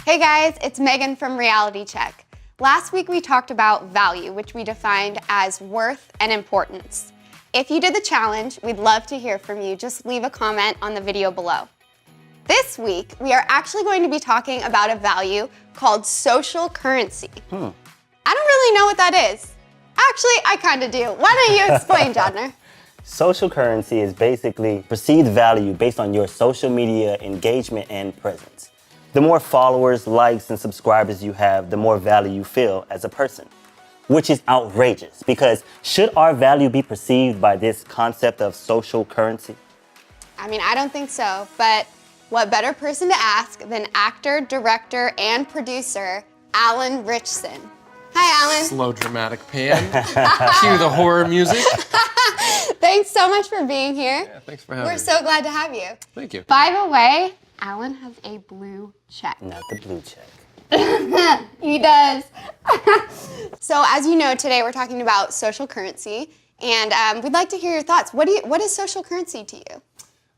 Hey guys, it's Megan from Reality Check. Last week we talked about value, which we defined as worth and importance. If you did the challenge, we'd love to hear from you. Just leave a comment on the video below. This week, we are actually going to be talking about a value called social currency. I don't really know what that is. Actually, I kind of do. Why don't you explain, Jodner? Social currency is basically perceived value based on your social media engagement and presence. The more followers, likes, and subscribers you have, the more value you feel as a person, which is outrageous because should our value be perceived by this concept of social currency? I mean, I don't think so, but what better person to ask than actor, director, and producer, Alan Ritchson. Hi, Alan. Slow dramatic pan. Cue the horror music. Thanks so much for being here. Yeah, thanks for having me. We're so glad to have you. Thank you. By the way, Alan has a blue check. Not the blue check. He does. So as you know, today we're talking about social currency, and we'd like to hear your thoughts. What is social currency to you?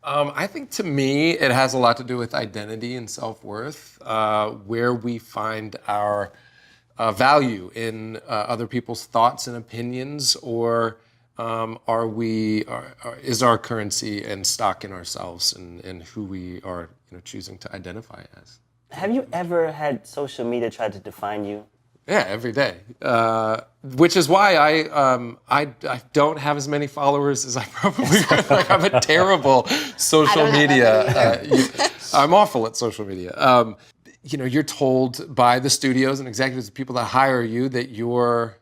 I think to me, it has a lot to do with identity and self-worth, where we find our value in other people's thoughts and opinions, or is our currency and stock in ourselves and who we are choosing to identify as. Have you ever had social media try to define you? Yeah, every day. Which is why I don't have as many followers as I probably could. Like, I'm a terrible social media. I'm awful at social media. You're told by the studios and executives, the people that hire you, that your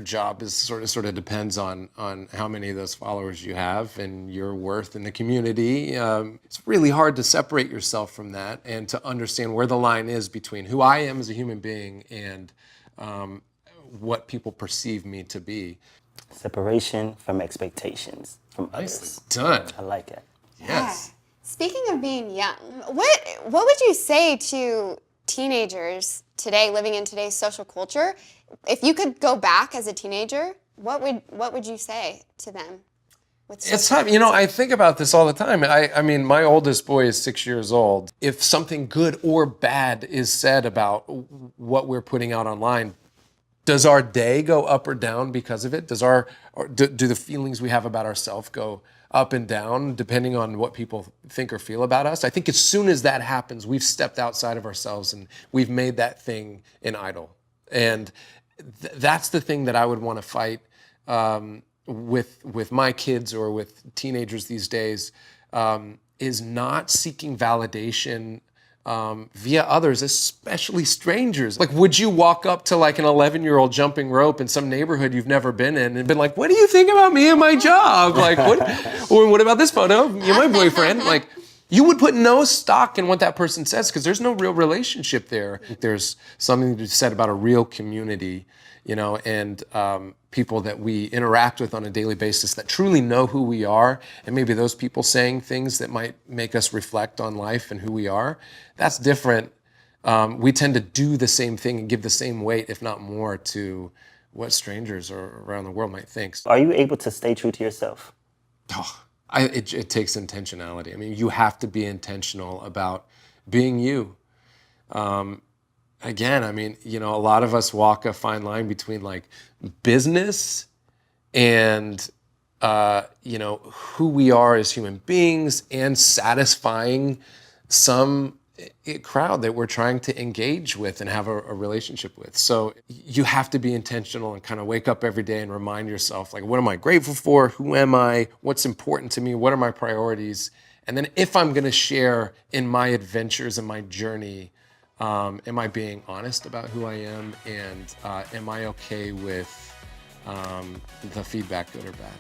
job is sort of depends on how many of those followers you have and your worth in the community. It's really hard to separate yourself from that and to understand where the line is between who I am as a human being and what people perceive me to be. Separation from expectations from others. Nicely done. I like it. Yes. Yeah. Speaking of being young, what would you say to teenagers today, living in today's social culture? If you could go back as a teenager, what would you say to them? It's tough. I think about this all the time. I mean, my oldest boy is 6 years old. If something good or bad is said about what we're putting out online, does our day go up or down because of it? Do the feelings we have about ourselves go up and down depending on what people think or feel about us? I think as soon as that happens, we've stepped outside of ourselves and we've made that thing an idol. And that's the thing that I would want to fight with my kids or with teenagers these days, is not seeking validation via others, especially strangers. Like, would you walk up to like an 11-year-old jumping rope in some neighborhood you've never been in and been like, what do you think about me and my job? Like, what about this photo? You're my boyfriend. Like, you would put no stock in what that person says because there's no real relationship there. There's something to be said about a real community, and people that we interact with on a daily basis that truly know who we are, and maybe those people saying things that might make us reflect on life and who we are. That's different. We tend to do the same thing and give the same weight, if not more, to what strangers around the world might think. Are you able to stay true to yourself? It takes intentionality. I mean, you have to be intentional about being you. Again, I mean, a lot of us walk a fine line between like business and, who we are as human beings and satisfying some crowd that we're trying to engage with and have a relationship with. So you have to be intentional and kind of wake up every day and remind yourself, like, what am I grateful for? Who am I? What's important to me? What are my priorities? And then if I'm going to share in my adventures and my journey, am I being honest about who I am? And am I okay with the feedback, good or bad?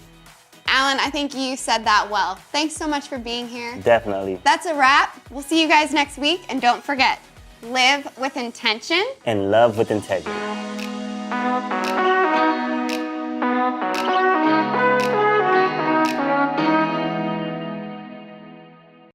Alan, I think you said that well. Thanks so much for being here. Definitely. That's a wrap. We'll see you guys next week. And don't forget, live with intention And love with integrity.